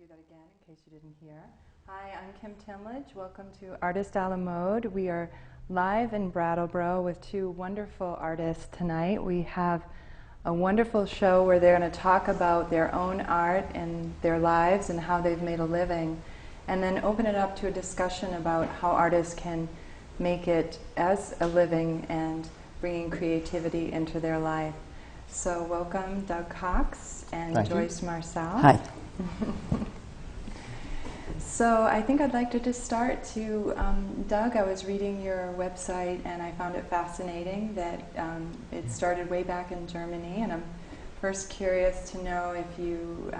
do that again in case you didn't hear. Hi, I'm Kim Timlage. Welcome to Artist a la Mode. We are live in Brattleboro with two wonderful artists tonight. We have a wonderful show where they're going to talk about their own art and their lives and how they've made a living, and then open it up to a discussion about how artists can make it as a living and bringing creativity into their life. So welcome Doug Cox and Thank Joyce you. Marcel. Hi. So I think I'd like to just start to, Doug, I was reading your website and I found it fascinating that it started way back in Germany, and I'm first curious to know if you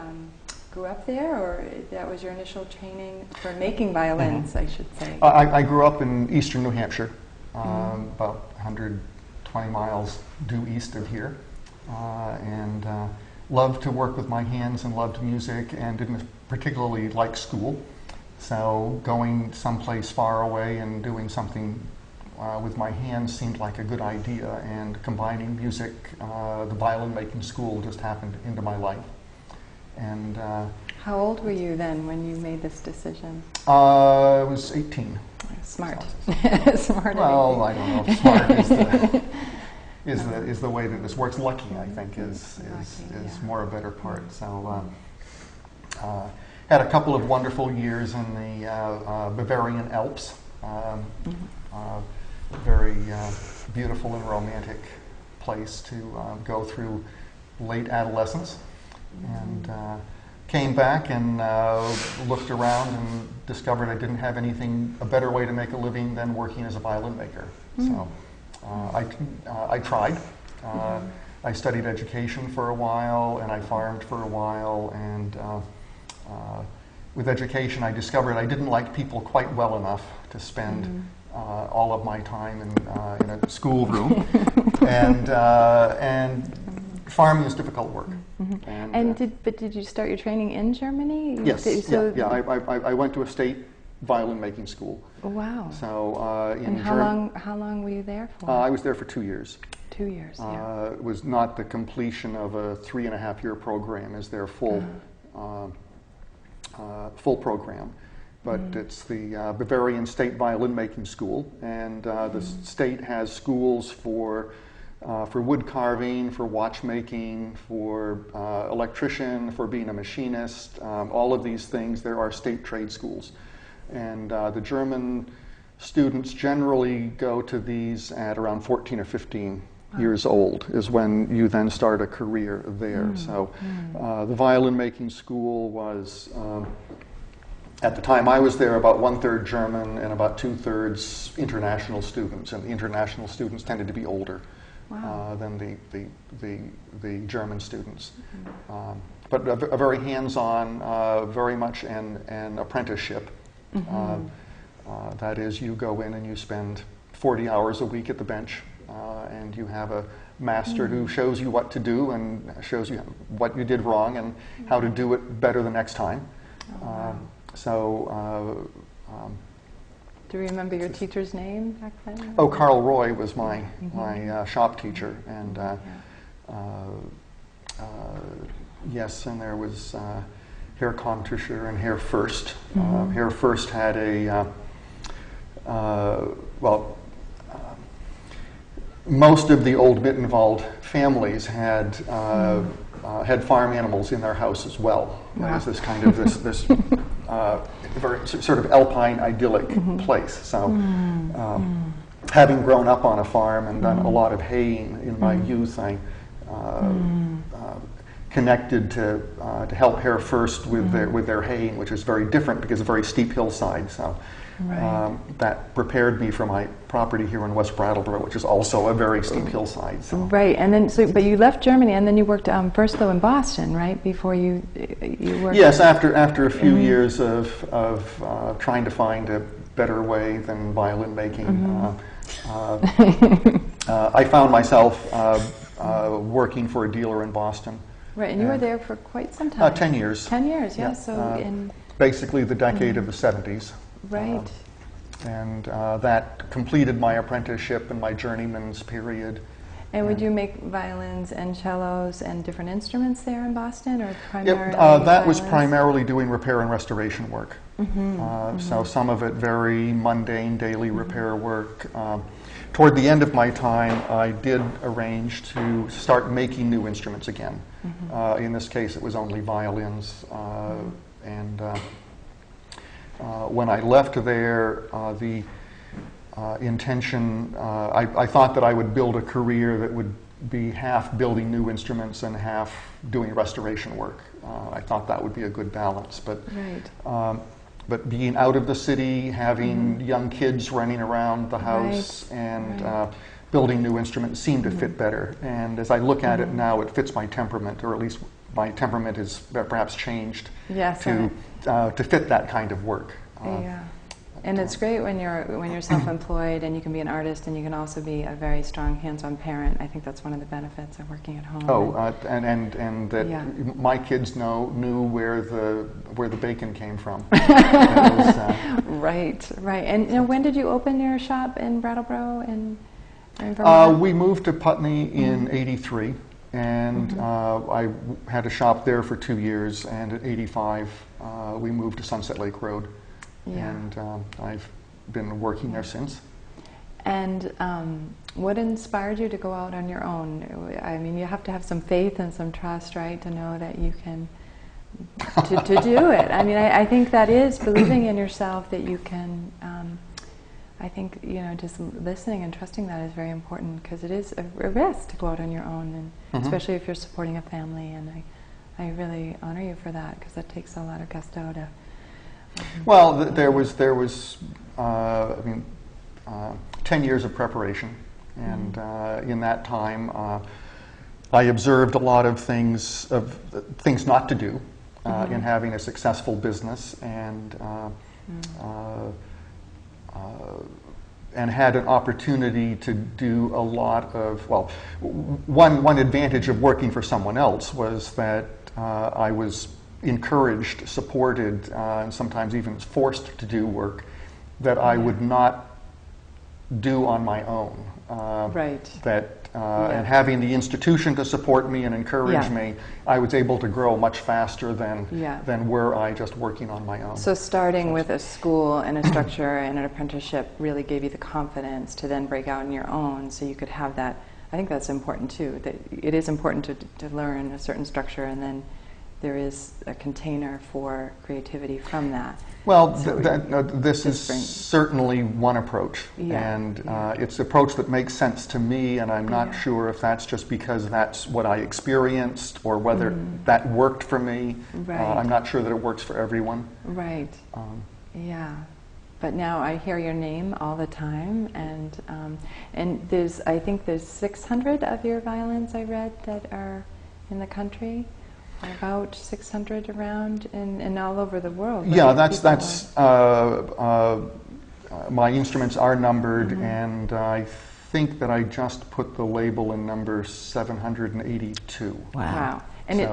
grew up there or if that was your initial training for making violins, I should say. I grew up in eastern New Hampshire, about 120 miles due east of here, and loved to work with my hands and loved music and didn't particularly like school. So going someplace far away and doing something with my hands seemed like a good idea, and combining music, the violin making school just happened into my life. And how old were you then when you made this decision? I was 18. Smart. So, Smart. well, I don't know if smart is the way that this works. Lucky, I think, is more a better part. So had a couple of wonderful years in the Bavarian Alps. Very beautiful and romantic place to go through late adolescence. And came back and looked around and discovered I didn't have a better way to make a living than working as a violin maker. So I tried. I studied education for a while, and I farmed for a while, and with education I discovered I didn't like people quite well enough to spend all of my time in a schoolroom, and farming is difficult work. And did you start your training in Germany? Yes. I went to a state violin making school. Wow. So how long were you there for? I was there for 2 years. 2 years. Yeah. It was not the completion of a 3.5-year program as their full full program, but it's the Bavarian State Violin Making School, and the state has schools for wood carving, for watchmaking, for electrician, for being a machinist, all of these things. There are state trade schools. And the German students generally go to these at around 14 or 15 years old is when you then start a career there. So the violin making school was, at the time I was there, about 1/3 German and about 2/3 international students. And the international students tended to be older. Wow. Than the German students. But a very hands-on, very much an apprenticeship. That is, you go in and you spend 40 hours a week at the bench, and you have a master who shows you what to do and shows you what you did wrong and how to do it better the next time. Do you remember your teacher's name back then? Oh, Carl Roy was my shop teacher, and yes, and there was Herr Comtuscher and Herr Fürst. Herr Fürst had most of the old Mittenwald families had farm animals in their house as well. Wow. It was this kind of this very sort of alpine, idyllic place. So, having grown up on a farm and done a lot of haying in my youth, I connected to help Herr Fürst with their haying, which is very different because it's a very steep hillside. So. Right. That prepared me for my property here in West Brattleboro, which is also a very steep hillside. So. Right, and then but you left Germany, and then you worked first though in Boston, right? Before you worked. Yes, after a few years of trying to find a better way than violin making, I found myself working for a dealer in Boston. Right, and you were there for quite some time. 10 years. 10 years, yeah. So basically the decade of the 70s. Right. And that completed my apprenticeship and my journeyman's period. And would you make violins and cellos and different instruments there in Boston, or primarily that was violins? primarily doing repair and restoration work. So some of it very mundane daily repair work. Toward the end of my time, I did arrange to start making new instruments again. In this case, it was only violins. And when I left there, the intention, I thought that I would build a career that would be half building new instruments and half doing restoration work. I thought that would be a good balance. But being out of the city, having young kids running around the house, and building new instruments seemed to fit better. And as I look at it now, it fits my temperament, or at least my temperament has perhaps changed to fit that kind of work. And it's great when you're self-employed and you can be an artist and you can also be a very strong hands-on parent. I think that's one of the benefits of working at home. And that my kids knew where the bacon came from. Right. And when did you open your shop in Brattleboro in Vermont? We moved to Putney in '83, and I had a shop there for 2 years. And at '85, we moved to Sunset Lake Road. And I've been working there since. And what inspired you to go out on your own? I mean, you have to have some faith and some trust, right, to know that you can, to do it. I mean, I think that is believing in yourself, that you can, I think, just listening and trusting that is very important, because it is a risk to go out on your own, and especially if you're supporting a family. And I really honor you for that, because that takes a lot of gusto to... Well, there was 10 years of preparation, and in that time, I observed a lot of things not to do in having a successful business, and had an opportunity to do a lot of, one advantage of working for someone else was that I was encouraged, supported, and sometimes even forced to do work that I would not do on my own. And having the institution to support me and encourage me, I was able to grow much faster than were I just working on my own. So starting with a school and a structure and an apprenticeship really gave you the confidence to then break out on your own, so you could have that. I think that's important too, that it is important to learn a certain structure, and then there is a container for creativity from that. Well, this is certainly one approach, and it's an approach that makes sense to me, and I'm not sure if that's just because that's what I experienced or whether that worked for me. I'm not sure that it works for everyone. But now I hear your name all the time, and I think there's 600 of your violins I read that are in the country. About 600 around and all over the world. Yeah, that's my instruments are numbered, and I think that I just put the label in number 782. Wow. And I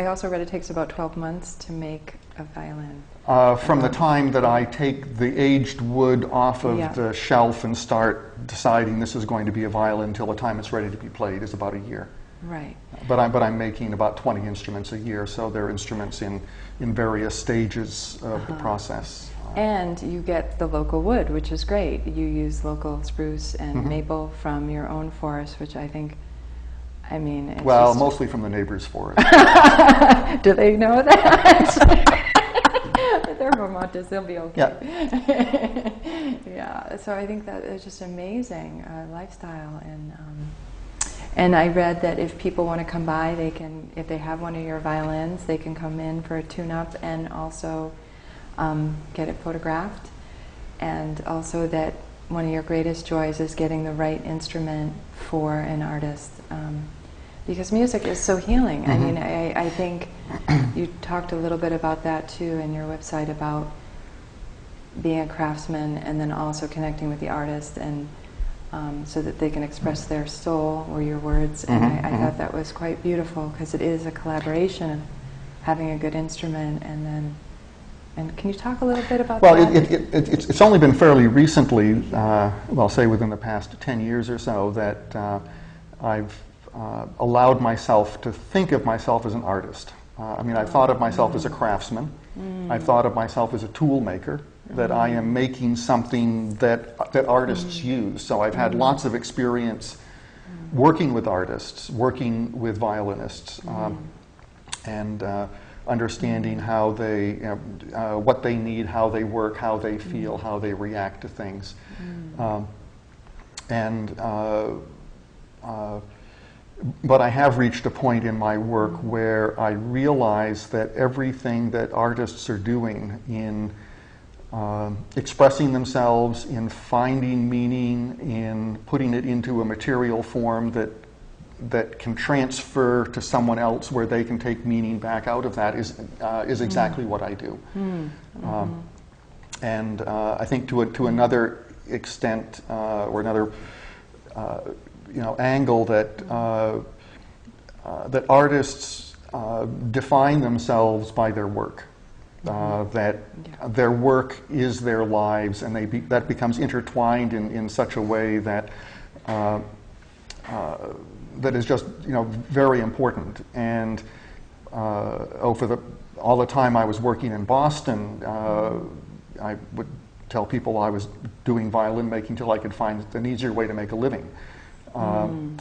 also read it takes about 12 months to make a violin. From the time that I take the aged wood off of the shelf and start deciding this is going to be a violin till the time it's ready to be played is about a year. Right. But I'm making about 20 instruments a year, so they're instruments in various stages of the process. And you get the local wood, which is great. You use local spruce and maple from your own forest, which I think, it's mostly from the neighbor's forest. Do they know that? They're Vermonters, they'll be okay. So I think that is just amazing lifestyle. And I read that if people want to come by, they can, if they have one of your violins, they can come in for a tune-up and also get it photographed. And also that one of your greatest joys is getting the right instrument for an artist. Because music is so healing. I think you talked a little bit about that too in your website, about being a craftsman and then also connecting with the artist, and so that they can express their soul or your words. And I thought that was quite beautiful, because it is a collaboration of having a good instrument. And can you talk a little bit about that? It's only been fairly recently, say within the past 10 years or so, that I've allowed myself to think of myself as an artist. I mean, I've thought of myself as a craftsman. I've thought of myself as a tool maker, that I am making something that artists use. So I've had lots of experience working with artists, working with violinists, and understanding how they, what they need, how they work, how they feel, how they react to things. But I have reached a point in my work where I realize that everything that artists are doing in expressing themselves, in finding meaning, in putting it into a material form that can transfer to someone else where they can take meaning back out of that is exactly what I do. And I think to another extent or another angle that that artists define themselves by their work. That their work is their lives, and that becomes intertwined in such a way that that is just very important. And for all the time I was working in Boston, I would tell people I was doing violin making till I could find an easier way to make a living,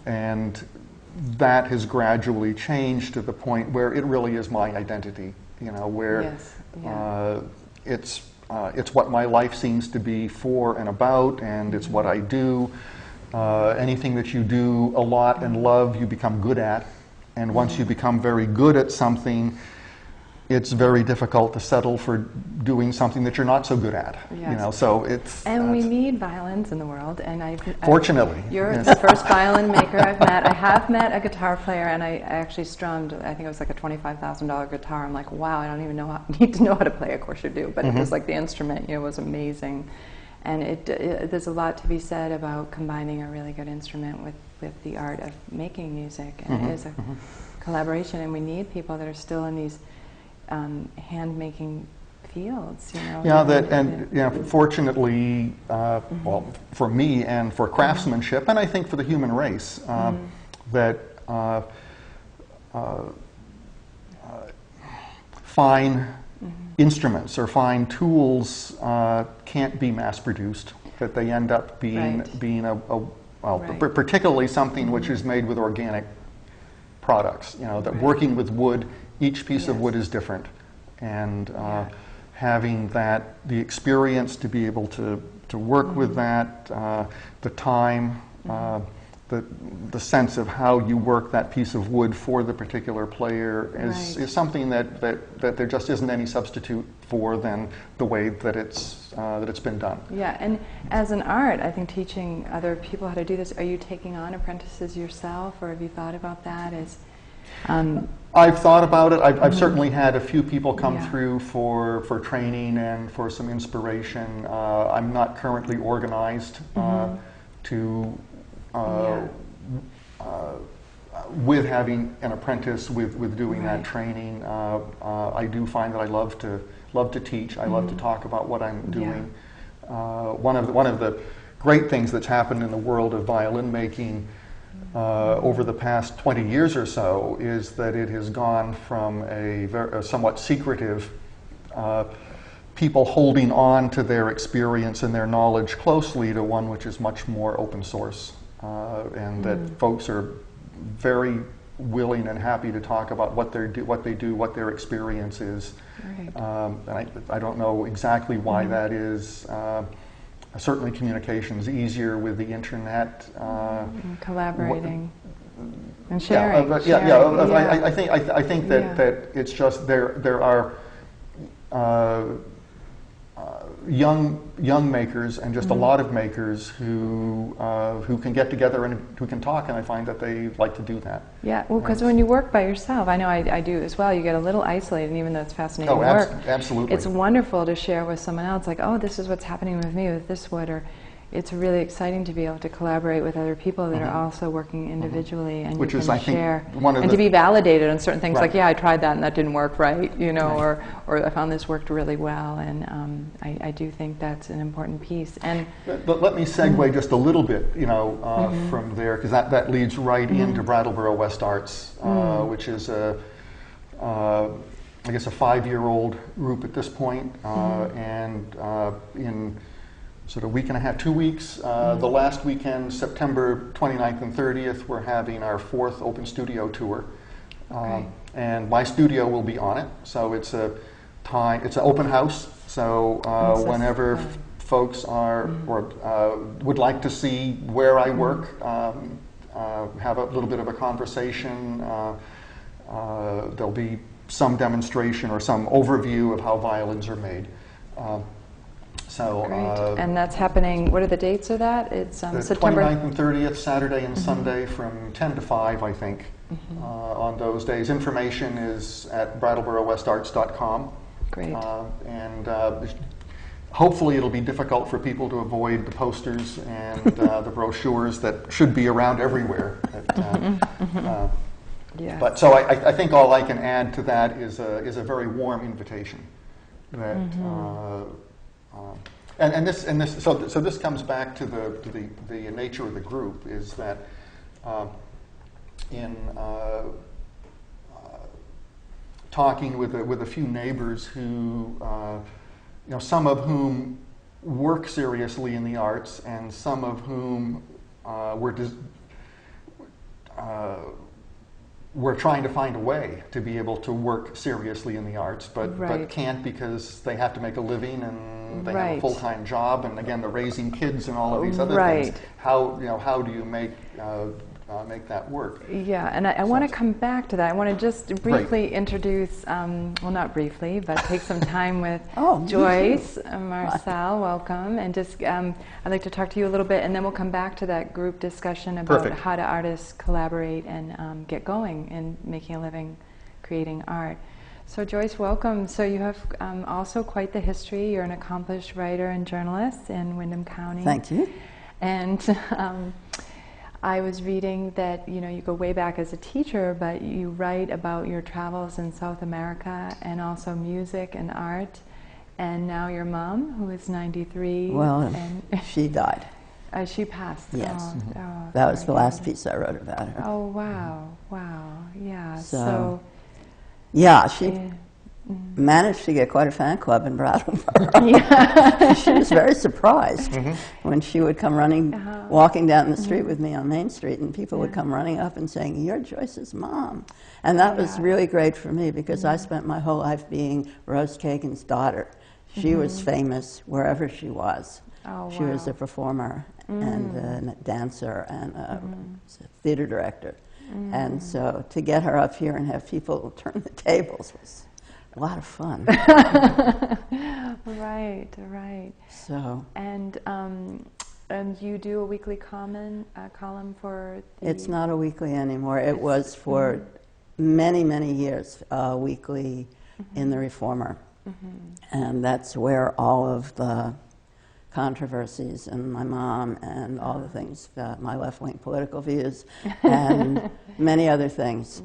and that has gradually changed to the point where it really is my identity. Where it's what my life seems to be for and about, and it's what I do. Anything that you do a lot and love, you become good at, and once you become very good at something, it's very difficult to settle for doing something that you're not so good at. So it's we need violins in the world, and fortunately you're the first violin maker I've met. I have met a guitar player, and I actually strummed, I think it was like a $25,000 guitar. I'm like, wow, I don't even need to know how to play. Of course you do, but it was like the instrument was amazing. And there's a lot to be said about combining a really good instrument with the art of making music, and it is a collaboration, and we need people that are still in these hand-making fields, fortunately, well, for me and for craftsmanship, and I think for the human race, that fine instruments or fine tools can't be mass-produced, that they end up being particularly something which is made with organic products, that working with wood, each piece of wood is different, and having the experience to be able to work with that, the time, the sense of how you work that piece of wood for the particular player is something that there just isn't any substitute for than the way that it's been done. Yeah, and as an art, I think teaching other people how to do this, are you taking on apprentices yourself, or have you thought about that? I've thought about it. I've certainly had a few people come through for training and for some inspiration. I'm not currently organized to with having an apprentice with doing that training. I do find that I love to teach. I love to talk about what I'm doing. One of the great things that's happened in the world of violin making over the past 20 years or so is that it has gone from a somewhat secretive people holding on to their experience and their knowledge closely to one which is much more open source, and that folks are very willing and happy to talk about what they do, what their experience is. And I don't know exactly why that is. Certainly communication's easier with the internet. Collaborating and sharing. I think that it's just there are young makers and just a lot of makers who can get together and who can talk, and I find that they like to do that. Yeah, well, because when you work by yourself, I know I do as well, you get a little isolated, and even though it's fascinating work, absolutely, it's wonderful to share with someone else, like, oh, this is what's happening with me with this wood, or it's really exciting to be able to collaborate with other people that are also working individually, and which you is, can I think, share, one of and the to be validated on certain things, Right. like, yeah, I tried that and that didn't work right, you know, Right. or I found this worked really well, and I do think that's an important piece. And but let me segue just a little bit, you know, from there, because that leads right into Brattleboro West Arts, which is I guess a 5-year-old group at this point, and in sort of a week and a half, 2 weeks, the last weekend, September 29th and 30th, we're having our 4th open studio tour. And my studio will be on it, so it's an open house, so whenever folks are or would like to see where I work, have a little bit of a conversation, there'll be some demonstration or some overview of how violins are made. Great. And that's happening, what are the dates of that? It's the September 29th and 30th, Saturday and Sunday from 10 to 5, I think, on those days. Information is at BrattleboroWestArts.com. Great. And hopefully it'll be difficult for people to avoid the posters and the brochures that should be around everywhere. Yes. But so I think all I can add to that is a very warm invitation. That and this so this comes back to the nature of the group, is that in talking with a few neighbors who you know, some of whom work seriously in the arts and some of whom we're trying to find a way to be able to work seriously in the arts, but can't because they have to make a living and they have a full-time job, and again, the raising kids and all of these other things. How do you make that work? Yeah, and I want to come back to that. I want to just briefly introduce, well, not briefly, but take some time with Joyce Marcel. Welcome, and just I'd like to talk to you a little bit, and then we'll come back to that group discussion about how do artists collaborate and get going in making a living creating art. So Joyce, welcome. So you have also quite the history. You're an accomplished writer and journalist in Windham County. Thank you. And I was reading that, you know, you go way back as a teacher, but you write about your travels in South America and also music and art. And now your mom, who is 93. Well, and she died. She passed. Yes. That was the last piece I wrote about her. Oh, wow. Wow. Yeah. So yeah, she managed to get quite a fan club in Brattleboro. Yeah. She was very surprised when she would come running, walking down the street with me on Main Street, and people would come running up and saying, "You're Joyce's mom." And that was really great for me, because I spent my whole life being Rose Kagan's daughter. She was famous wherever she was. Oh, she was a performer and a dancer and a theater director. And so to get her up here and have people turn the tables was a lot of fun. Right. So. And you do a weekly column for the... It's not a weekly anymore. It was for many, many years, weekly in the Reformer. And that's where all of the controversies and my mom and all the things, my left-wing political views and many other things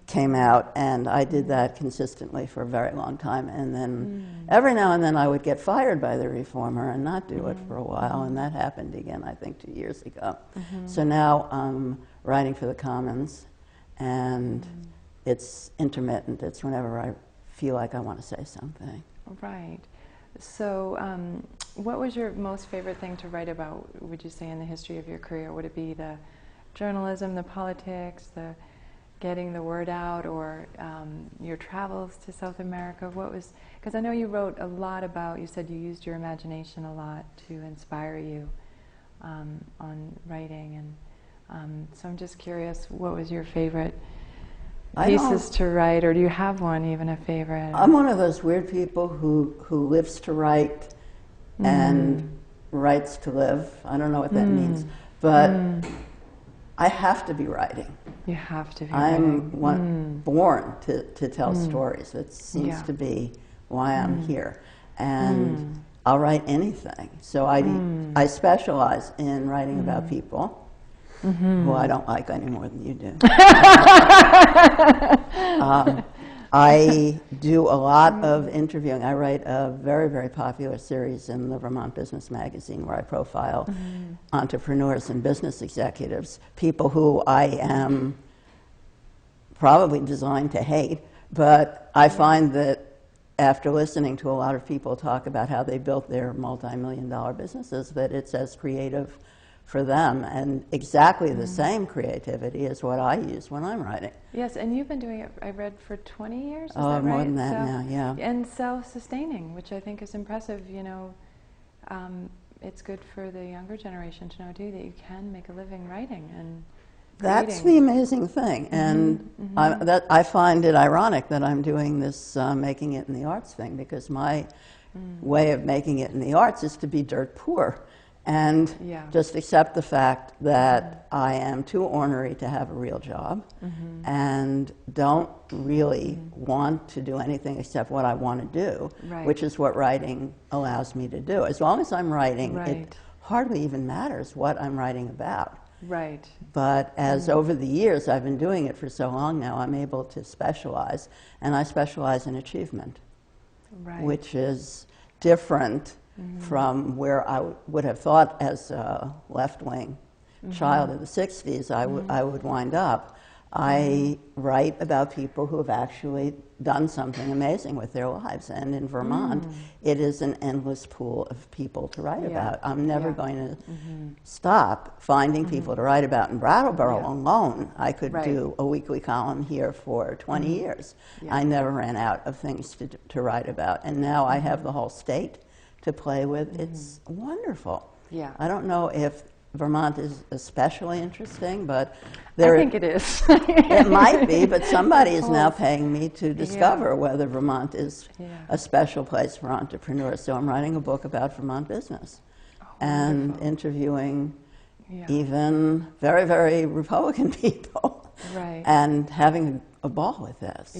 came out, and I did that consistently for a very long time, and then every now and then I would get fired by the Reformer and not do it for a while, and that happened again, I think, 2 years ago. So now I'm writing for the Commons, and it's intermittent. It's whenever I feel like I want to say something. Right. So what was your most favorite thing to write about, would you say, in the history of your career? Would it be the journalism, the politics, the getting the word out, or your travels to South America? What was, because I know you wrote a lot about, you said you used your imagination a lot to inspire you on writing, and so I'm just curious, what was your favorite pieces to write, or do you have one, even a favorite? I'm one of those weird people who lives to write and writes to live. I don't know what that means, but I have to be writing. You have to be I'm born to tell stories. It seems to be why I'm here. And I'll write anything. So I specialize in writing about people who I don't like any more than you do. I do a lot of interviewing. I write a very, very popular series in the Vermont Business Magazine where I profile entrepreneurs and business executives, people who I am probably designed to hate, but I find that after listening to a lot of people talk about how they built their multi-million-dollar businesses, that it's as creative for them, and exactly the same creativity is what I use when I'm writing. Yes, and you've been doing it, I read, for 20 years, is that right? More than that now, yeah. And self-sustaining, which I think is impressive. You know, it's good for the younger generation to know, too, that you can make a living writing and That's the amazing thing, and I find it ironic that I'm doing this making it in the arts thing, because my way of making it in the arts is to be dirt poor and just accept the fact that I am too ornery to have a real job and don't really want to do anything except what I want to do, which is what writing allows me to do. As long as I'm writing, it hardly even matters what I'm writing about. Right. But as over the years, I've been doing it for so long now, I'm able to specialize, and I specialize in achievement, which is different from where I would have thought as a left-wing child of the 60s I would wind up. I write about people who have actually done something amazing with their lives, and in Vermont, it is an endless pool of people to write about. I'm never going to stop finding people to write about. In Brattleboro alone, I could do a weekly column here for 20 years. I never ran out of things to write about, and now I have the whole state to play with. It's wonderful. I don't know if Vermont is especially interesting, but I think it is. It might be, but somebody is now paying me to discover whether Vermont is a special place for entrepreneurs. So I'm writing a book about Vermont business and interviewing even very, very Republican people and having a ball with this.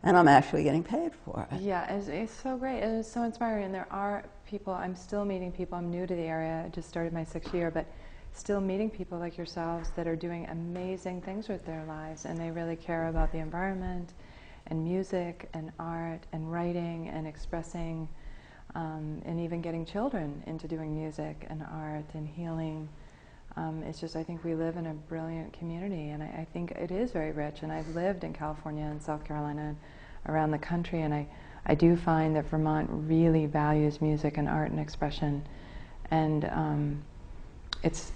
And I'm actually getting paid for it. It's so great. It is so inspiring. And there are people, I'm still meeting people. I'm new to the area. I just started my 6th year, but still meeting people like yourselves that are doing amazing things with their lives, and they really care about the environment and music and art and writing and expressing and even getting children into doing music and art and healing. It's just, I think we live in a brilliant community, and I think it is very rich. And I've lived in California and South Carolina and around the country, and I do find that Vermont really values music and art and expression. And it's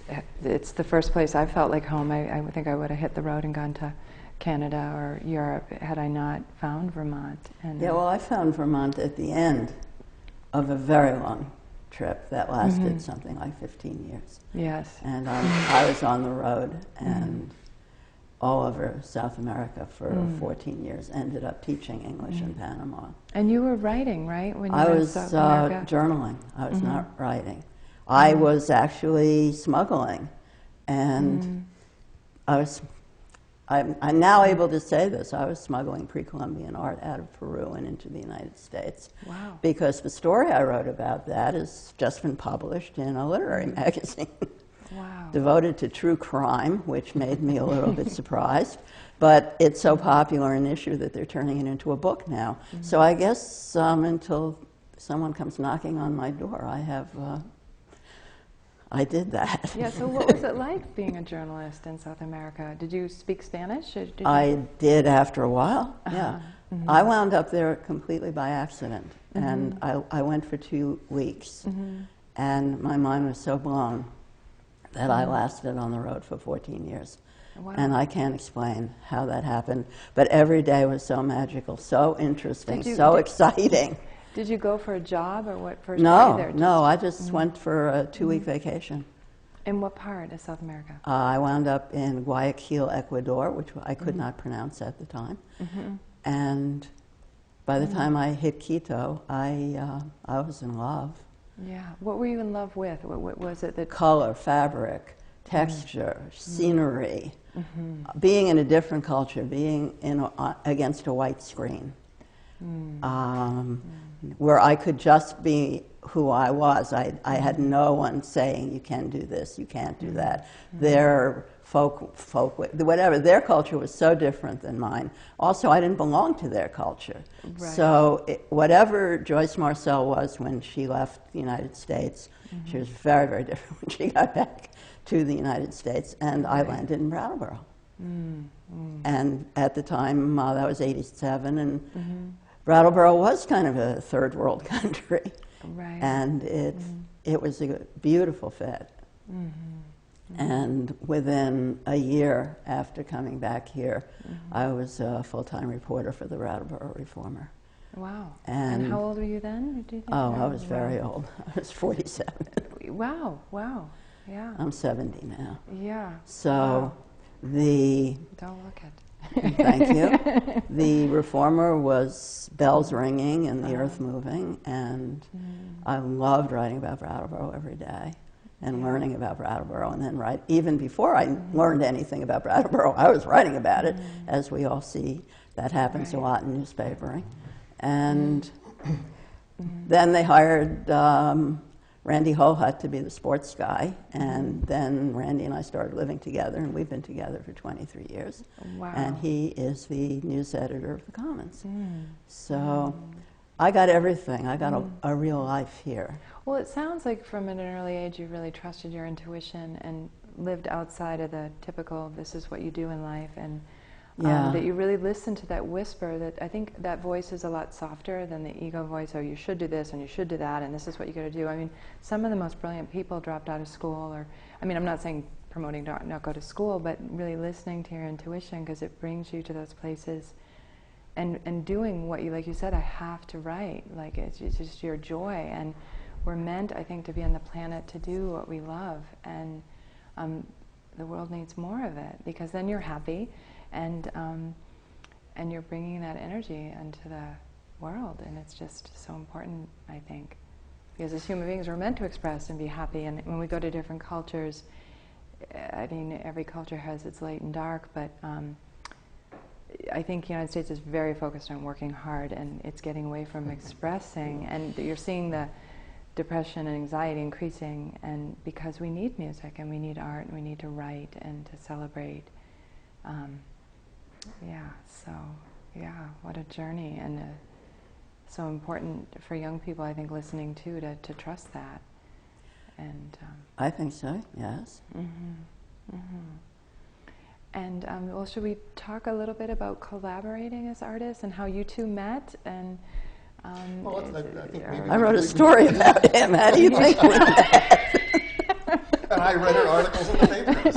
the first place I felt like home. I think I would have hit the road and gone to Canada or Europe had I not found Vermont. And well, I found Vermont at the end of a very long trip that lasted something like 15 years. Yes. And I was on the road and all over South America for 14 years, ended up teaching English in Panama. And you were writing, right? When you I were was in South America? Journaling. I was not writing. I was actually smuggling. And I'm now able to say this. I was smuggling pre-Columbian art out of Peru and into the United States. Wow. Because the story I wrote about that has just been published in a literary magazine. Wow. Devoted to true crime, which made me a little bit surprised. But it's so popular an issue that they're turning it into a book now. So I guess until someone comes knocking on my door, I did that. Yeah, so what was it like being a journalist in South America? Did you speak Spanish? I did after a while, yeah. I wound up there completely by accident, and I went for 2 weeks, and my mind was so blown that I lasted on the road for 14 years. Wow. And I can't explain how that happened, but every day was so magical, so interesting, so exciting. Did you go for a job or what first? No, I just went for a 2-week vacation. In what part of South America? I wound up in Guayaquil, Ecuador, which I could not pronounce at the time. And by the time I hit Quito, I was in love. Yeah. What were you in love with? What was it that? Color, fabric, texture, scenery, being in a different culture, being against a white screen. Where I could just be who I was. I had no one saying, you can do this, you can't do that. Their whatever, their culture was so different than mine. Also, I didn't belong to their culture. Right. So whatever Joyce Marcel was when she left the United States, she was very, very different when she got back to the United States, and I landed in Brattleboro. And at the time, that was 87, and Brattleboro was kind of a third world country. Right. And it was a beautiful fit. And within a year after coming back here, I was a full-time reporter for the Brattleboro Reformer. Wow. And how old were you then? Do you think? Oh, I was very old. I was 47. Wow, wow. Yeah. I'm 70 now. Yeah. So Wow. Don't look at. Thank you. The Reformer was bells ringing and the earth moving, and I loved writing about Brattleboro every day and learning about Brattleboro. And then even before I learned anything about Brattleboro, I was writing about it, as we all see. That happens a lot in newspapering. And then they hired Randy Holhut to be the sports guy, and then Randy and I started living together, and we've been together for 23 years. Wow. And he is the news editor of the Commons. So I got everything. I got a real life here. Well, it sounds like from an early age you really trusted your intuition and lived outside of the typical, this is what you do in life, and that you really listened to that whisper. That I think that voice is a lot softer than the ego voice, oh, you should do this and you should do that and this is what you got to do. I mean, some of the most brilliant people dropped out of school, or, I mean, I'm not saying promoting not go to school, but really listening to your intuition, because it brings you to those places and doing what you, like you said, I have to write. Like, it's just your joy. And we're meant, I think, to be on the planet to do what we love. And the world needs more of it, because then you're happy. And you're bringing that energy into the world, and it's just so important, I think, because as human beings we're meant to express and be happy. And when we go to different cultures, I mean, every culture has its light and dark, but I think the United States is very focused on working hard, and it's getting away from expressing, and you're seeing the depression and anxiety increasing, and because we need music and we need art and we need to write and to celebrate. What a journey, and so important for young people, I think, listening too, to trust that. And I think so, yes. And well, should we talk a little bit about collaborating as artists and how you two met? And Well, I think maybe I wrote a story about him. How do you think we met? And I read her articles in the paper.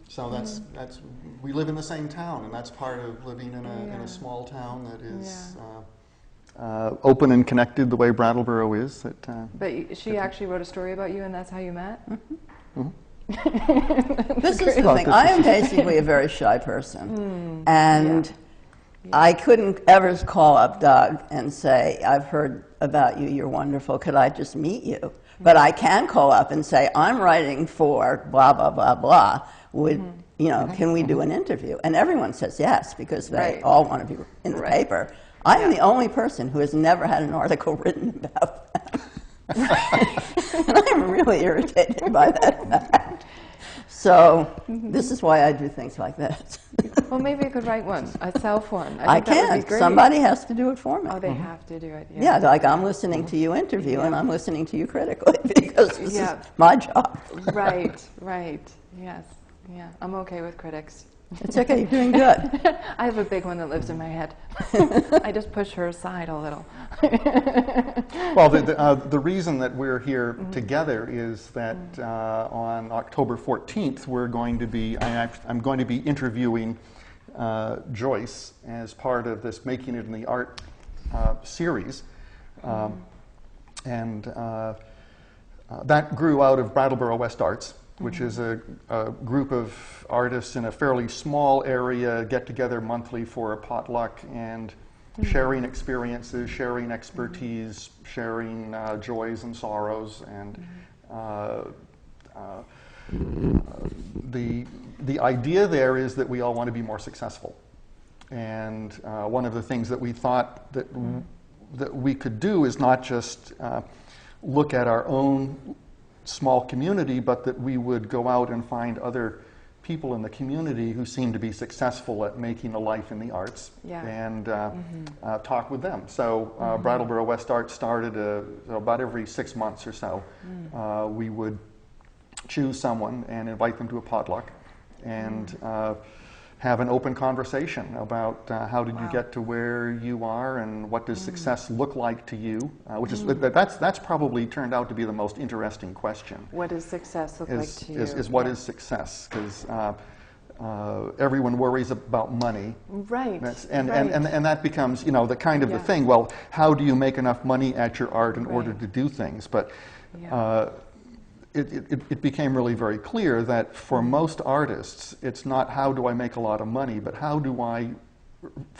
So that's we live in the same town, and that's part of living in a small town that is open and connected the way Brattleboro is. But she actually wrote a story about you, and that's how you met? This is the thing. I am basically a very shy person, and I couldn't ever call up Doug and say, I've heard about you, you're wonderful, could I just meet you? But I can call up and say, I'm writing for blah, blah, blah, blah. Can we do an interview? And everyone says yes, because they all want to be in the paper. I am the only person who has never had an article written about them. And I'm really irritated by that fact. So this is why I do things like that. Well, maybe you could write one, a self one. I can. That would be great. Somebody has to do it for me. Oh, they have to do it. Yeah, like I'm listening to you interview, and I'm listening to you critically, because this is my job. Right. Yes. Yeah. I'm okay with critics. It's okay, you're doing good. I have a big one that lives in my head. I just push her aside a little. Well, the reason that we're here together is that on October 14th, I'm going to be interviewing Joyce as part of this Making It in the Art series. And that grew out of Brattleboro West Arts, which is a group of artists in a fairly small area, get together monthly for a potluck and sharing experiences, sharing expertise, sharing joys and sorrows. And the idea there is that we all want to be more successful. And one of the things that we thought that that we could do is not just look at our own small community, but that we would go out and find other people in the community who seem to be successful at making a life in the arts, and talk with them. So Brattleboro West Art started about every 6 months or so. We would choose someone and invite them to a potluck and have an open conversation about how did you get to where you are and what does success look like to you, which is that's probably turned out to be the most interesting question. What does success look like to you? Is what is success? Because everyone worries about money, right? And that becomes the kind of the thing. Well, how do you make enough money at your art in order to do things? But it became really very clear that for most artists, it's not how do I make a lot of money, but how do I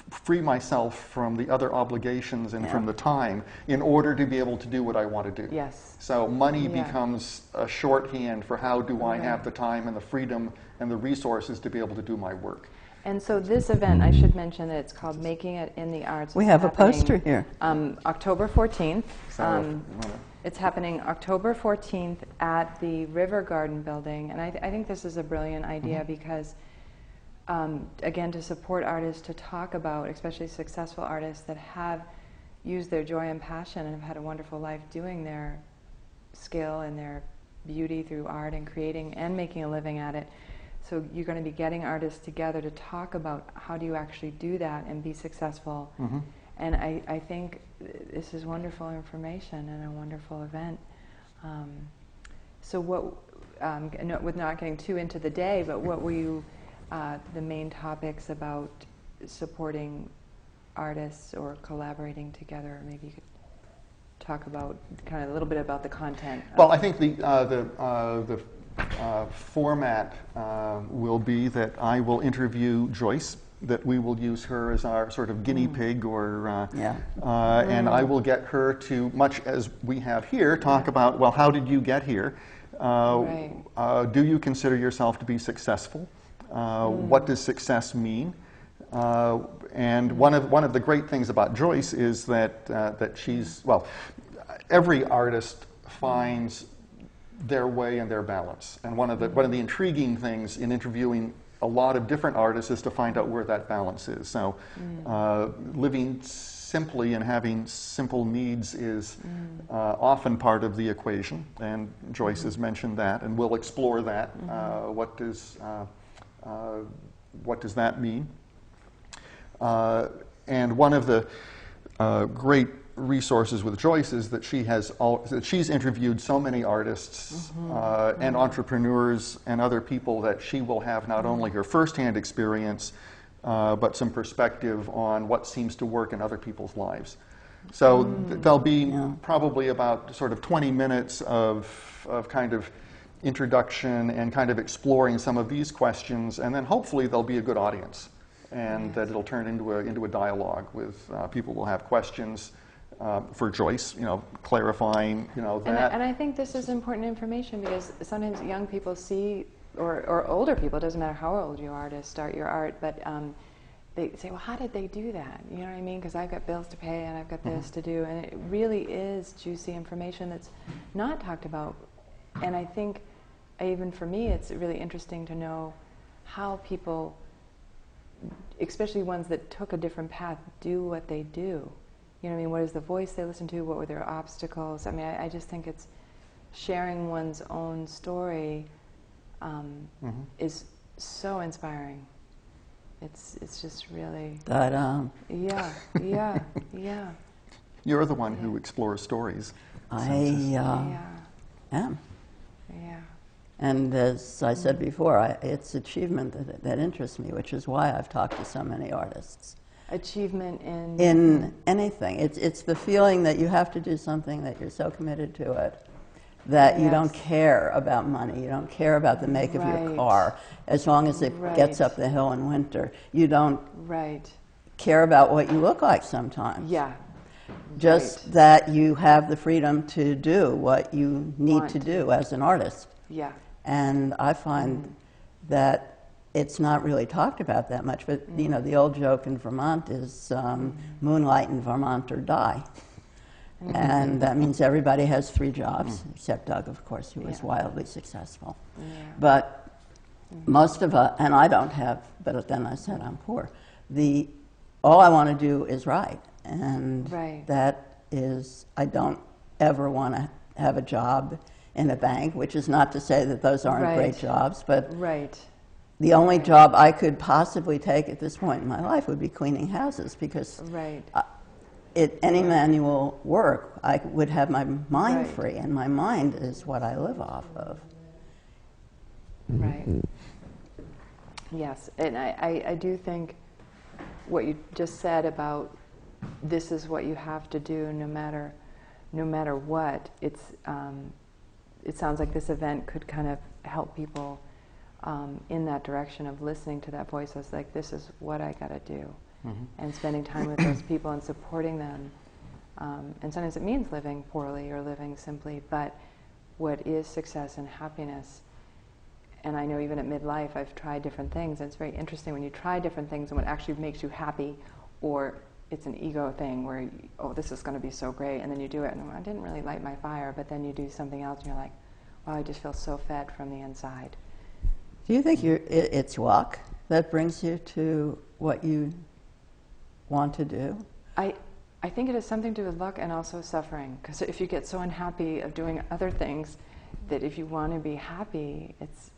free myself from the other obligations and from the time in order to be able to do what I want to do. Yes. So money becomes a shorthand for how do I have the time and the freedom and the resources to be able to do my work. And so this event, I should mention that it's called Making It in the Arts. We have a poster here. October 14th. So, it's happening October 14th at the River Garden Building. And I think this is a brilliant idea because, again, to support artists, to talk about, especially successful artists that have used their joy and passion and have had a wonderful life doing their skill and their beauty through art and creating and making a living at it. So you're going to be getting artists together to talk about how do you actually do that and be successful. And I think this is wonderful information and a wonderful event. So what, with not getting too into the day, but what were you, the main topics about supporting artists or collaborating together? Maybe you could talk about kind of a little bit about the content. Well, I think the format will be that I will interview Joyce, that we will use her as our sort of guinea pig, and I will get her to, much as we have here, talk about, well, how did you get here? Do you consider yourself to be successful? What does success mean? And one of the great things about Joyce is that she's, well, every artist finds their way and their balance. And one of the intriguing things in interviewing a lot of different artists is to find out where that balance is. So living simply and having simple needs is often part of the equation, and Joyce has mentioned that, and we'll explore that. What does that mean? And one of the great resources with Joyce is that she's interviewed so many artists and entrepreneurs and other people that she will have not only her firsthand experience, but some perspective on what seems to work in other people's lives. So there'll be probably about sort of 20 minutes of kind of introduction and kind of exploring some of these questions, and then hopefully there'll be a good audience, and that it'll turn into a dialogue with people will have questions. For Joyce, clarifying, that. And I think this is important information because sometimes young people see, or older people, it doesn't matter how old you are to start your art, but they say, well, how did they do that? You know what I mean? Because I've got bills to pay and I've got this to do. And it really is juicy information that's not talked about. And I think, even for me, it's really interesting to know how people, especially ones that took a different path, do what they do. You know what I mean? What is the voice they listen to? What were their obstacles? I mean, I just think it's sharing one's own story is so inspiring. It's just really... Yeah. You're the one who explores stories. I am. Yeah. And as I said before, it's achievement that interests me, which is why I've talked to so many artists. Achievement in anything. It's the feeling that you have to do something, that you're so committed to it, that you don't care about money, you don't care about the make of your car, as long as it gets up the hill in winter. You don't care about what you look like sometimes. Just that you have the freedom to do what you need to do as an artist. And I find that it's not really talked about that much, but you know, the old joke in Vermont is moonlight in Vermont or die. And that means everybody has 3 jobs, except Doug, of course, who is wildly successful. But most of us, and I don't have, but then I said I'm poor. All I want to do is write, and that is, I don't ever want to have a job in a bank, which is not to say that those aren't great jobs, but the only job I could possibly take at this point in my life would be cleaning houses, because any manual work, I would have my mind free, and my mind is what I live off of. Yes, and I do think what you just said about this is what you have to do no matter what. It sounds like this event could kind of help people in that direction of listening to that voice as like, this is what I got to do. And spending time with those people and supporting them. And sometimes it means living poorly or living simply, but what is success and happiness? And I know even at midlife I've tried different things, and it's very interesting when you try different things and what actually makes you happy, or it's an ego thing where, oh, this is going to be so great, and then you do it, and I didn't really light my fire, but then you do something else and you're like, wow, I just feel so fed from the inside. Do you think it's luck that brings you to what you want to do? I think it has something to do with luck and also suffering, because if you get so unhappy of doing other things, that if you want to be happy, it's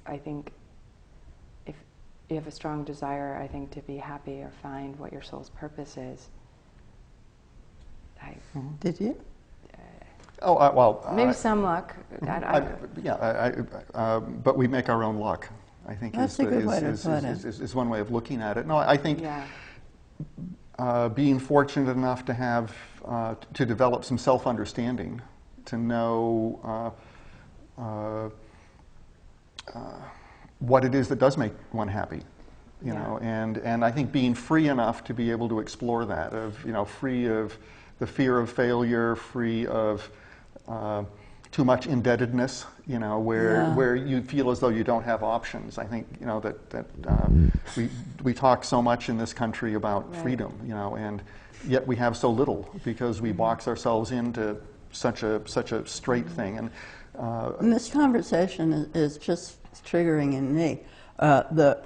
I think if you have a strong desire, I think, to be happy or find what your soul's purpose is. Did you? Maybe some luck. But we make our own luck, I think. That's a good way to put it. Is one way of looking at it. No, I think being fortunate enough to have to develop some self-understanding, to know what it is that does make one happy, you know, and I think being free enough to be able to explore that, free of the fear of failure, free of too much indebtedness, where you feel as though you don't have options. I think, we talk so much in this country about freedom, and yet we have so little because we box ourselves into such a straight thing. And this conversation is just triggering in me. The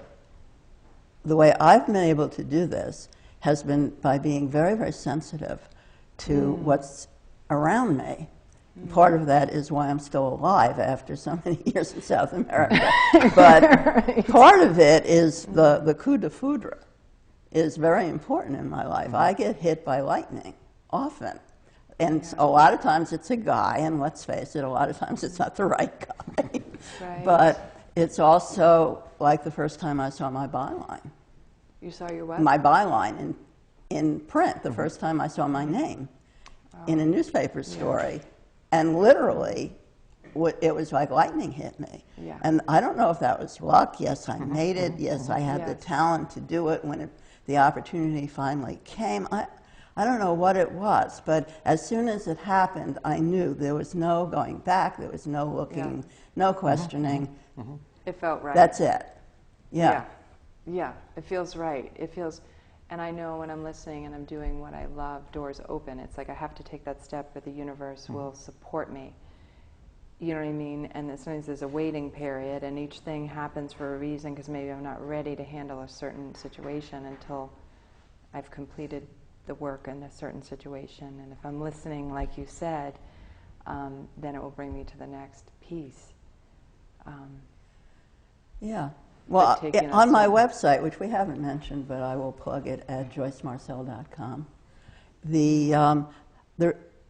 way I've been able to do this has been by being very, very sensitive to what's around me. Part of that is why I'm still alive after so many years in South America. But part of it is the coup de foudre is very important in my life. I get hit by lightning often. And a lot of times it's a guy, and let's face it, a lot of times it's not the right guy. But it's also like the first time I saw my byline. You saw your what? My byline in print, the first time I saw my name in a newspaper story. And literally, it was like lightning hit me. And I don't know if that was luck. Yes, I made it. Yes, I had the talent to do it when the opportunity finally came. I don't know what it was, but as soon as it happened, I knew there was no going back, there was no looking, no questioning. It felt right. That's it. Yeah, it feels right. It feels, and I know when I'm listening and I'm doing what I love, doors open. It's like I have to take that step, but the universe will support me. You know what I mean? And sometimes there's a waiting period, and each thing happens for a reason, because maybe I'm not ready to handle a certain situation until I've completed the work in a certain situation. And if I'm listening, like you said, then it will bring me to the next piece. Well, on my website, which we haven't mentioned, but I will plug it at joycemarcel.com,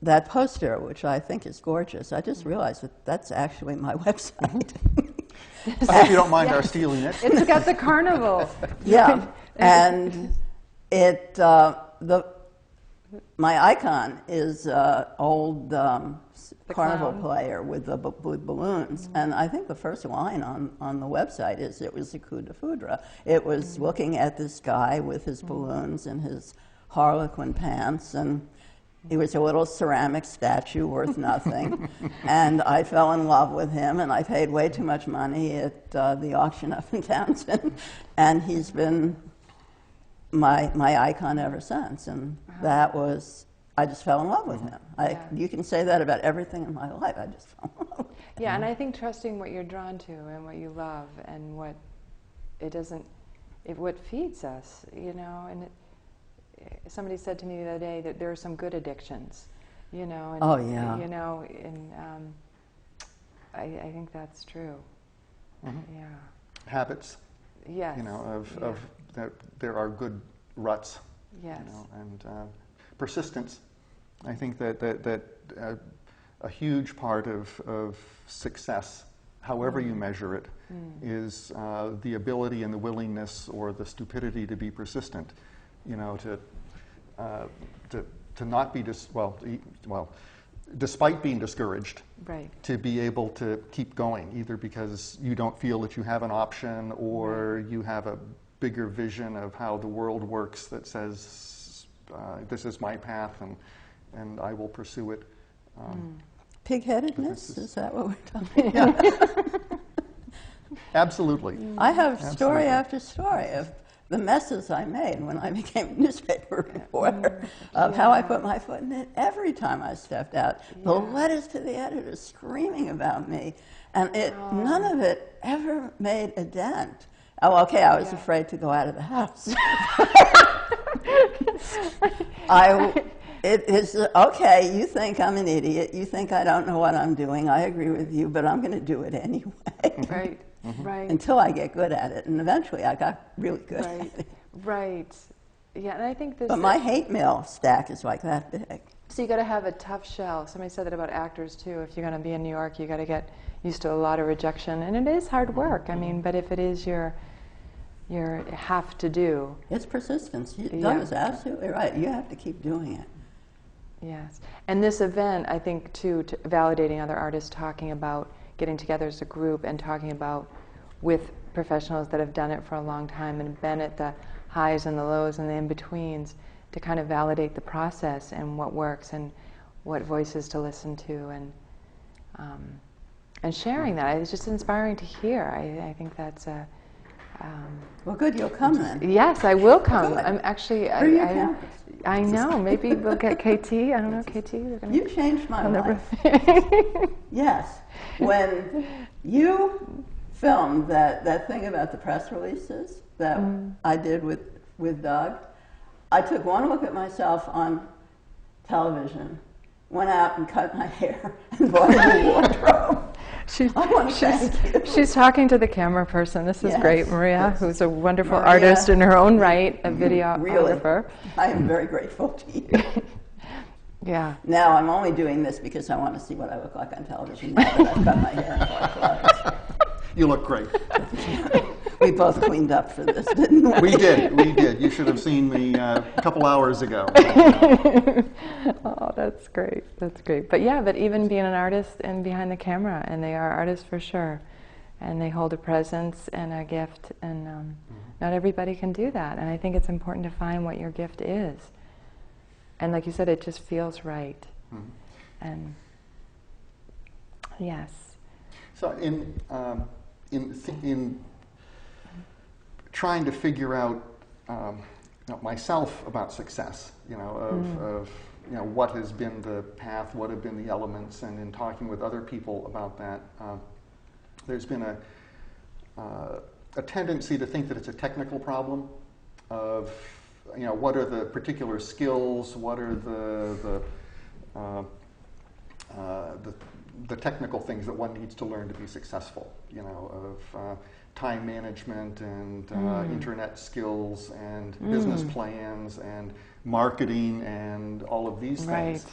that poster, which I think is gorgeous, I just realized that that's actually my website. I hope you don't mind our stealing it. It's got the carnival. And it my icon is old carnival player with the balloons, and I think the first line on the website is it was a coup de foudre. It was looking at this guy with his balloons and his harlequin pants, and He was a little ceramic statue worth nothing, and I fell in love with him, and I paid way too much money at the auction up in Townsend, and he's been my icon ever since, and that was, I just fell in love with him. You can say that about everything in my life. I just fell in love with him. Yeah, and I think trusting what you're drawn to and what you love and what what feeds us, you know. And somebody said to me the other day that there are some good addictions, you know. And, oh yeah. You know, and I think that's true. Mm-hmm. Yeah. Habits. Yes. You know, of that there are good ruts. Yes. You know, and persistence. I think that a huge part of success, however you measure it, is the ability and the willingness or the stupidity to be persistent. You know, to not be despite being discouraged, right, to be able to keep going, either because you don't feel that you have an option or you have a bigger vision of how the world works that says this is my path and I will pursue it. Pig-headedness, is that what we're talking about? Yeah. Absolutely. I have story after story of the messes I made when I became a newspaper reporter, of how I put my foot in it every time I stepped out. The letters to the editors screaming about me, and none of it ever made a dent. Oh, okay, I was afraid to go out of the house. It is, okay, you think I'm an idiot, you think I don't know what I'm doing, I agree with you, but I'm going to do it anyway. Right, right. Until I get good at it, and eventually I got really good at it. Right, yeah, and I think this... But my hate mail stack is like that big. So you got to have a tough shell. Somebody said that about actors too. If you're going to be in New York, you got to get used to a lot of rejection, and it is hard work. I mean, but if it is your have to do... It's persistence. Doug is absolutely right. You have to keep doing it. Yes. And this event, I think, too, validating other artists, talking about getting together as a group and talking about with professionals that have done it for a long time and been at the highs and the lows and the in-betweens, to kind of validate the process and what works and what voices to listen to, and sharing that. It's just inspiring to hear. I think that's a... well, good, you'll come then. Yes, I will come. Good. I'm actually... I know. Maybe we'll get KT. I don't know, KT. You changed my life. Yes. When you filmed that thing about the press releases that I did with Doug, I took one look at myself on television, went out and cut my hair, and bought a new wardrobe. She's talking to the camera person. This is great, Maria, who's a wonderful artist in her own right, a videographer. I am very grateful to you. Yeah. Now I'm only doing this because I want to see what I look like on television now that I've cut my hair and bought clothes. You look great. We both cleaned up for this, didn't we? We did. You should have seen me a couple hours ago. Oh, that's great. That's great. But even being an artist and behind the camera, and they are artists for sure, and they hold a presence and a gift, and not everybody can do that. And I think it's important to find what your gift is. And like you said, it just feels right. And yes. So in trying to figure out myself about success, of what has been the path, what have been the elements, and in talking with other people about that, there's been a tendency to think that it's a technical problem of, what are the particular skills, what are the technical things that one needs to learn to be successful, of time management and internet skills and business plans and marketing and all of these things.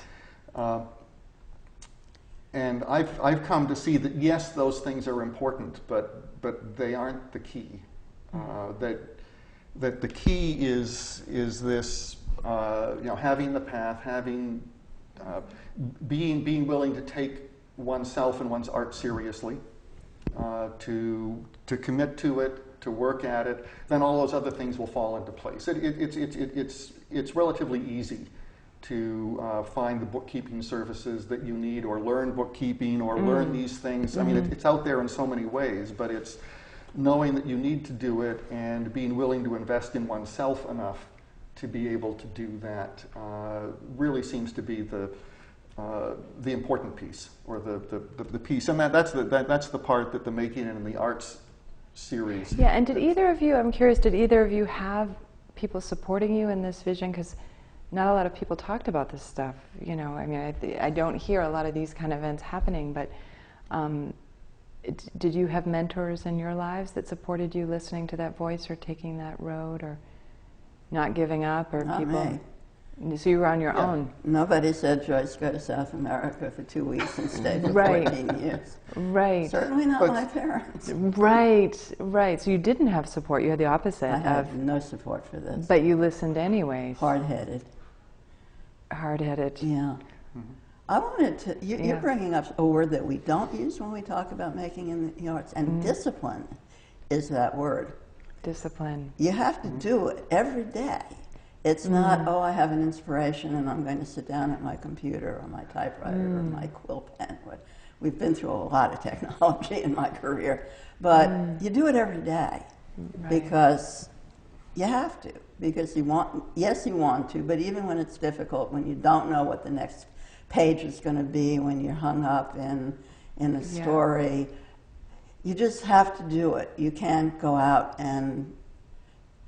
And I've come to see that yes, those things are important, but they aren't the key. That the key is this, having the path, being willing to take oneself and one's art seriously, to commit to it, to work at it. Then all those other things will fall into place. It's relatively easy to find the bookkeeping services that you need, or learn bookkeeping, or learn these things. I mean, it's out there in so many ways, but it's knowing that you need to do it and being willing to invest in oneself enough to be able to do that really seems to be the important piece, or the piece, and that's the part that the Making It in the Arts series. Yeah, and I'm curious, did either of you have people supporting you in this vision? Because not a lot of people talked about this stuff, you know. I mean, I don't hear a lot of these kind of events happening, but did you have mentors in your lives that supported you listening to that voice, or taking that road, or not giving up, or Not people? me. So you were on your own. Nobody said, Joyce, go to South America for 2 weeks and stay for Right. 14 years. Right. Certainly not my parents. Right. So you didn't have support. You had the opposite. I had no support for this. But you listened anyways. Hard-headed. Hard-headed. Yeah. I wanted to, you're bringing up a word that we don't use when we talk about making in the arts, and discipline is that word. Discipline. You have to do it every day. It's not, oh, I have an inspiration and I'm going to sit down at my computer or my typewriter or my quill pen. We've been through a lot of technology in my career, but you do it every day because you have to. Because you want to, but even when it's difficult, when you don't know what the next page is going to be, when you're hung up in a story, you just have to do it. You can't go out and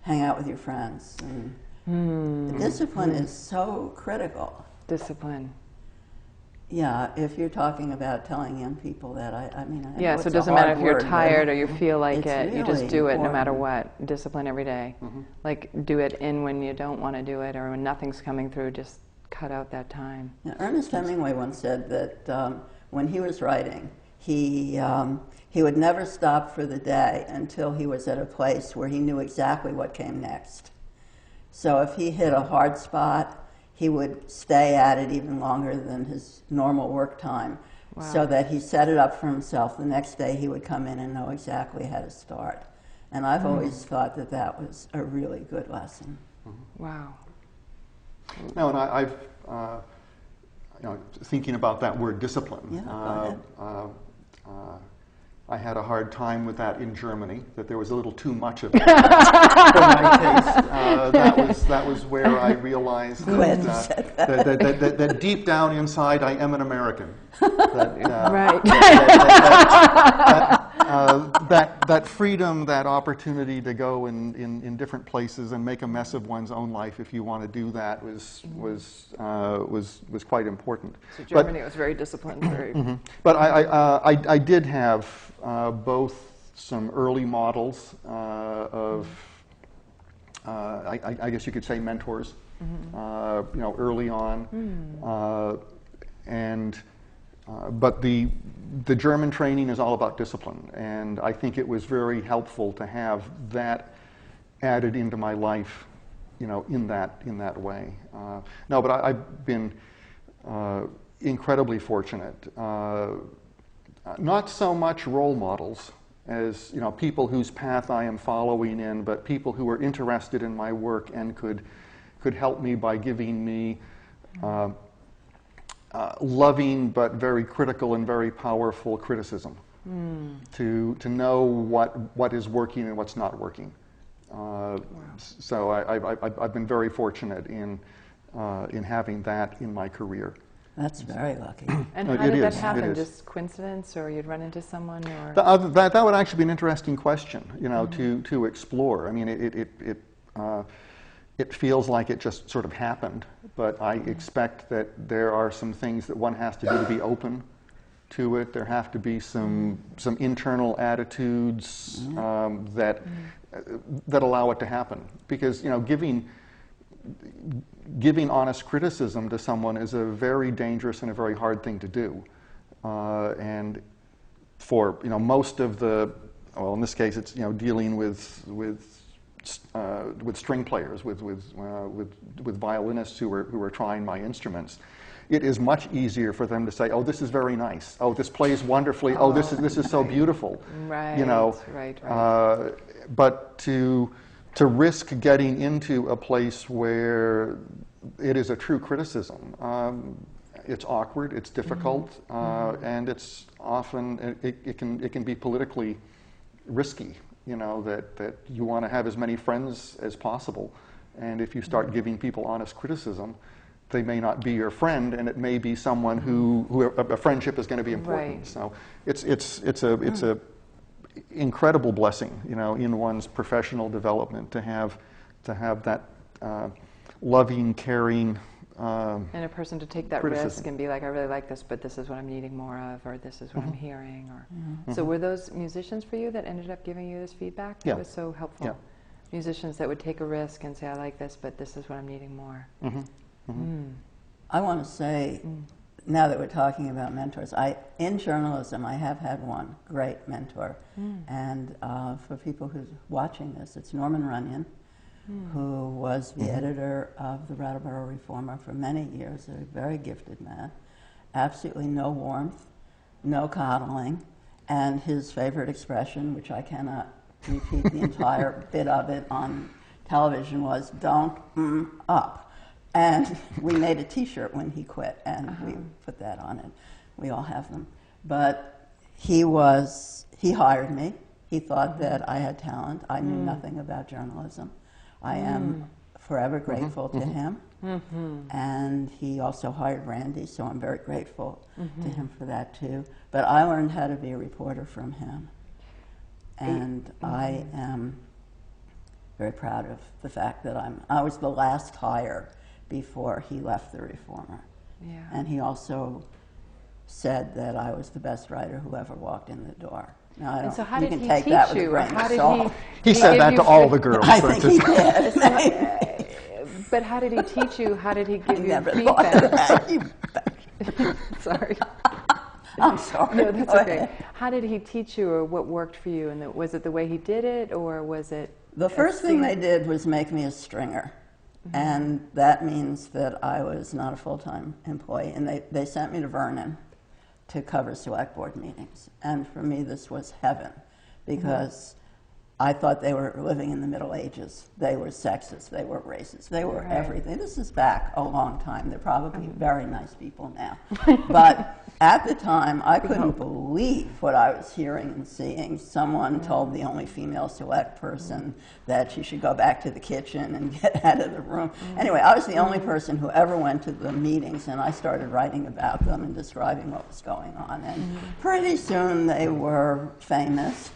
hang out with your friends. And the discipline is so critical. Discipline. Yeah, if you're talking about telling young people that, I mean, I know So it it's doesn't a matter hard if you're word, tired but or you feel like it. You just really do it no important. matter what. Discipline every day. Like, do it in when you don't want to do it, or when nothing's coming through, just cut out that time. Now, Ernest Hemingway once said that when he was writing, he would never stop for the day until he was at a place where he knew exactly what came next. So if he hit a hard spot, he would stay at it even longer than his normal work time, so that he set it up for himself. The next day he would come in and know exactly how to start. And I've always thought that that was a really good lesson. Wow. No, and I've, thinking about that word discipline. Yeah, go ahead. I had a hard time with that in Germany, that there was a little too much of it for my taste. That was where I realized that deep down inside I am an American. That freedom, that opportunity to go in different places and make a mess of one's own life if you want to do that was quite important. So Germany was very disciplined. But I did have both some early models of, I guess you could say, mentors, early on, but the German training is all about discipline, and I think it was very helpful to have that added into my life, in that way. No, but I've been incredibly fortunate. Not so much role models as people whose path I am following in, but people who are interested in my work and could help me by giving me loving but very critical and very powerful criticism to know what is working and what's not working. So I've been very fortunate in having that in my career. That's very lucky. And how did that happen? Just coincidence, or you'd run into someone, or that would actually be an interesting question, to explore. I mean, it feels like it just sort of happened, but I expect that there are some things that one has to do to be open to it. There have to be some internal attitudes that allow it to happen, because giving honest criticism to someone is a very dangerous and a very hard thing to do. And for most of the, well, in this case, it's dealing with string players, with violinists who are trying my instruments. It is much easier for them to say, "Oh, this is very nice. Oh, this plays wonderfully. Oh, this is so beautiful." Right. But to risk getting into a place where it is a true criticism. It's awkward, it's difficult, and it's often, it can be politically risky, you know, that you want to have as many friends as possible. And if you start giving people honest criticism, they may not be your friend, and it may be someone who a friendship is going to be important. Right. So it's a incredible blessing, you know, in one's professional development to have that loving, caring, and a person to take that criticism. risk and be like, I really like this, but this is what I'm needing more of, or this is what I'm hearing. Or So were those musicians for you that ended up giving you this feedback? Yeah. That was so helpful. Yeah. Musicians that would take a risk and say, I like this, but this is what I'm needing more. I want to say, now that we're talking about mentors, in journalism, I have had one great mentor. And for people who's watching this, it's Norman Runyon, who was the editor of the Brattleboro Reformer for many years, a very gifted man. Absolutely no warmth, no coddling, and his favorite expression, which I cannot repeat the entire bit of it on television, was "don't up." And we made a T-shirt when he quit, and we put that on it. We all have them. But he hired me. He thought that I had talent. I knew nothing about journalism. I am forever grateful to him. And he also hired Randy, so I'm very grateful to him for that too. But I learned how to be a reporter from him. And I am very proud of the fact that I was the last hire before he left the Reformer. Yeah. And he also said that I was the best writer who ever walked in the door. Now, And so how you did can he take teach that with a you? grain How of did salt. He said give that you to all the girls. I think he did. But how did he teach you? How did he give you Never feedback? thought Sorry. I'm sorry. No, that's Go okay. ahead. How did he teach you, or what worked for you? And was it the way he did it, or was it? The first thing they did was make me a stringer. And that means that I was not a full-time employee. And they sent me to Vernon to cover select board meetings. And for me, this was heaven, because I thought they were living in the Middle Ages. They were sexist, they were racist, they were everything. This is back a long time. They're probably very nice people now. But at the time, I couldn't believe what I was hearing and seeing. Someone told the only female select person that she should go back to the kitchen and get out of the room. Anyway, I was the only person who ever went to the meetings, and I started writing about them and describing what was going on. And pretty soon they were famous.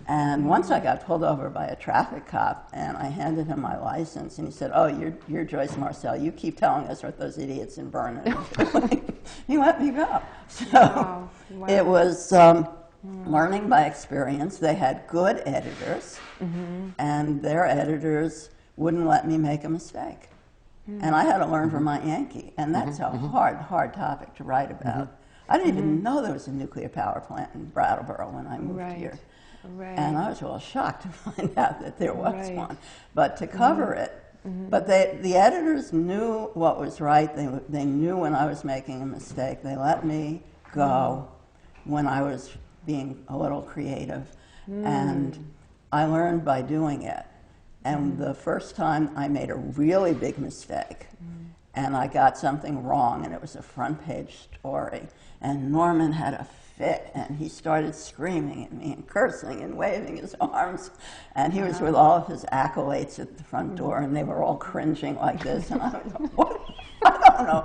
And once I got pulled over by a traffic cop, and I handed him my license, and he said, "Oh, you're Joyce Marcel. You keep telling us what those idiots in Vernon are doing." He let me go. So it was learning by experience. They had good editors, and their editors wouldn't let me make a mistake. And I had to learn from my Yankee, and that's a hard topic to write about. I didn't even know there was a nuclear power plant in Brattleboro when I moved here. Right. And I was a little shocked to find out that there was one. But to cover it, but the editors knew what was right. They knew when I was making a mistake. They let me go when I was being a little creative. And I learned by doing it. And the first time I made a really big mistake, and I got something wrong, and it was a front page story, and Norman had a fit, and he started screaming at me and cursing and waving his arms, and he was with all of his acolytes at the front door, and they were all cringing like this, and I was like, "What? I don't know."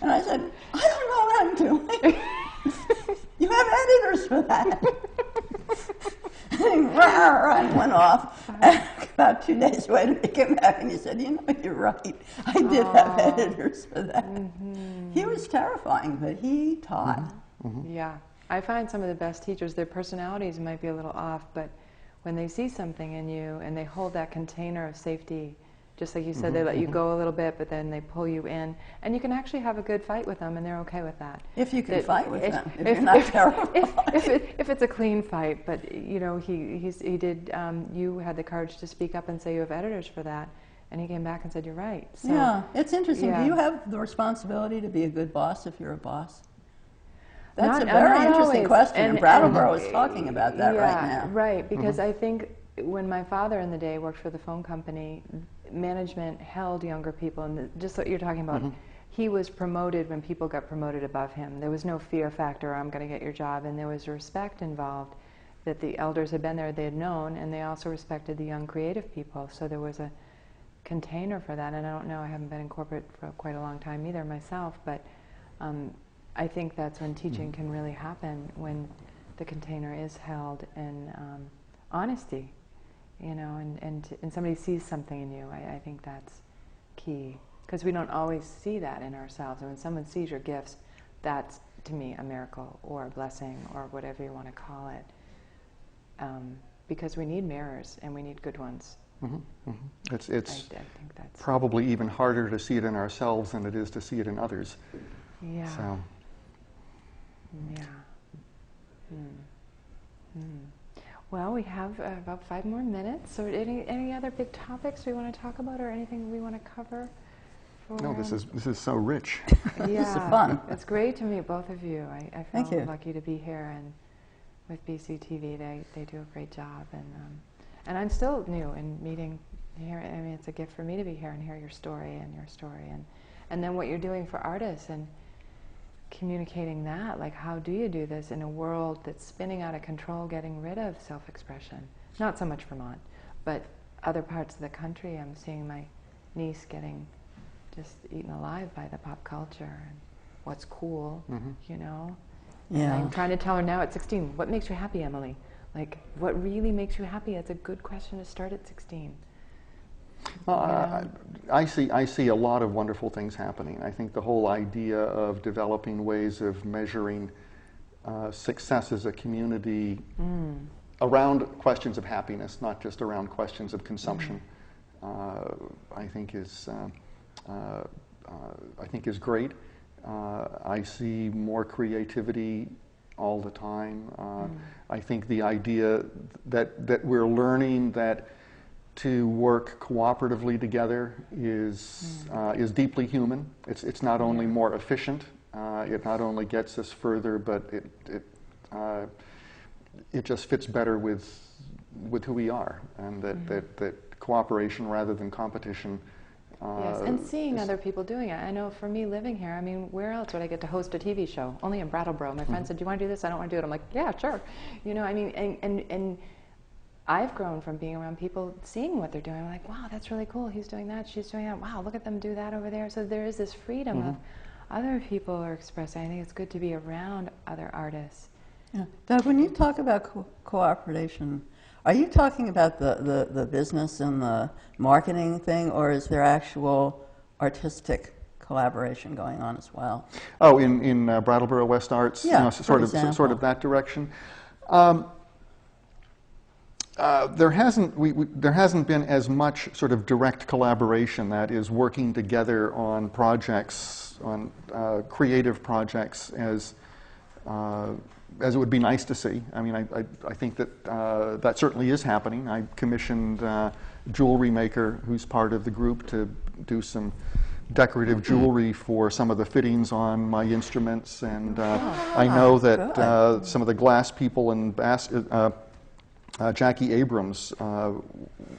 And I said, "I don't know what I'm doing." "You have editors for that." And went off. And about 2 days later, he came back and he said, "You know, you're right. I did have editors for that." He was terrifying, but he taught. Yeah. I find some of the best teachers, their personalities might be a little off, but when they see something in you and they hold that container of safety, just like you said, they let you go a little bit, but then they pull you in, and you can actually have a good fight with them, and they're okay with that. If you can fight with them, if you're not terrified. If it's a clean fight, but you know, he did. You had the courage to speak up and say you have editors for that, and he came back and said you're right. So, yeah, it's interesting. Yeah. Do you have the responsibility to be a good boss if you're a boss? That's Not- a very not interesting always. question, and And Brattleboro is talking about that right now. Right, because I think when my father in the day worked for the phone company, management held younger people, and just what you're talking about, he was promoted when people got promoted above him. There was no fear factor, I'm going to get your job, and there was respect involved that the elders had been there, they had known, and they also respected the young creative people. So there was a container for that, and I don't know, I haven't been in corporate for quite a long time either myself, but I think that's when teaching can really happen, when the container is held in honesty, you know, and somebody sees something in you. I think that's key, because we don't always see that in ourselves. And when someone sees your gifts, that's, to me, a miracle or a blessing or whatever you want to call it. Because we need mirrors, and we need good ones. It's I think that's probably even harder to see it in ourselves than it is to see it in others. Yeah. So. Yeah. Well, we have about 5 more minutes. So, any other big topics we want to talk about, or anything we want to cover? No, this is so rich. Yeah, This is fun. It's great to meet both of you. I Thank feel you. lucky to be here, and with BCTV, they do a great job, and I'm still new in meeting here. I mean, it's a gift for me to be here and hear your story, and then what you're doing for artists and communicating that. Like, how do you do this in a world that's spinning out of control, getting rid of self-expression? Not so much Vermont, but other parts of the country. I'm seeing my niece getting just eaten alive by the pop culture and what's cool, you know? Yeah. And I'm trying to tell her now at 16, what makes you happy, Emily? Like, what really makes you happy? It's a good question to start at 16. Well, I see a lot of wonderful things happening. I think the whole idea of developing ways of measuring success as a community around questions of happiness, not just around questions of consumption, I think is great. I see more creativity all the time. I think the idea that we're learning that to work cooperatively together is deeply human. It's not only more efficient, it not only gets us further, but it just fits better with who we are, and that cooperation rather than competition. Yes, and seeing other people doing it. I know for me living here, I mean, where else would I get to host a TV show? Only in Brattleboro. My friend said, do you want to do this? I don't want to do it. I'm like, yeah, sure. You know, I mean, and I've grown from being around people, seeing what they're doing. I'm like, wow, that's really cool. He's doing that. She's doing that. Wow, look at them do that over there. So there is this freedom of other people are expressing. I think it's good to be around other artists. Yeah. Doug, when you talk about cooperation, are you talking about the business and the marketing thing, or is there actual artistic collaboration going on as well? Oh, in Brattleboro West Arts, Yeah, you know, sort of that direction. There hasn't been as much sort of direct collaboration, that is, working together on projects, on creative projects, as it would be nice to see. I mean, I think that that certainly is happening. I commissioned a jewelry maker who's part of the group to do some decorative jewelry for some of the fittings on my instruments, and I know that some of the glass people and Jackie Abrams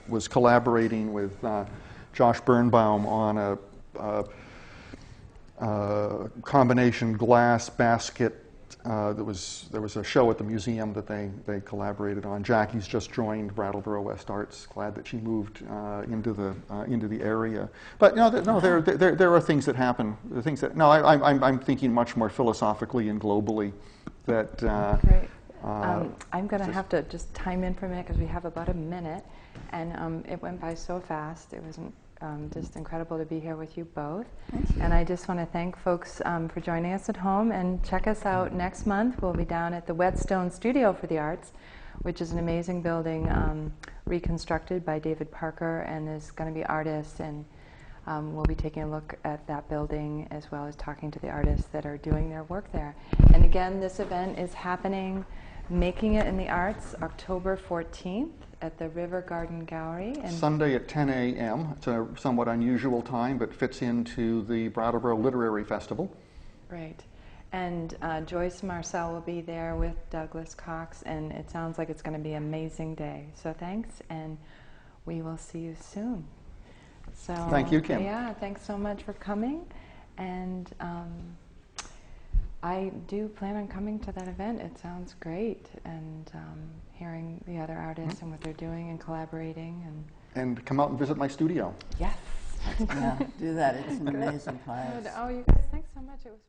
was collaborating with Josh Birnbaum on a combination glass basket. There was a show at the museum that they collaborated on. Jackie's just joined Brattleboro West Arts. Glad that she moved into the area. But there are things that happen. The things that I'm thinking much more philosophically and globally. That Great. I'm going to have to just time in for a minute because we have about a minute, and it went by so fast. It wasn't just incredible to be here with you both. And I just want to thank folks for joining us at home, and check us out next month. We'll be down at the Whetstone Studio for the Arts, which is an amazing building reconstructed by David Parker, and there's going to be artists, and we'll be taking a look at that building as well as talking to the artists that are doing their work there. And again, this event is happening, Making It in the Arts, October 14th at the River Garden Gallery. And Sunday at 10 a.m. It's a somewhat unusual time, but fits into the Brattleboro Literary Festival. Right. And Joyce Marcel will be there with Douglas Cox, and it sounds like it's going to be an amazing day. So thanks, and we will see you soon. So thank you, Kim. Yeah, thanks so much for coming. And I do plan on coming to that event. It sounds great, and hearing the other artists and what they're doing and collaborating. And come out and visit my studio. Yes. Yeah, do that. It's an amazing place. Oh, you guys, thanks so much. It was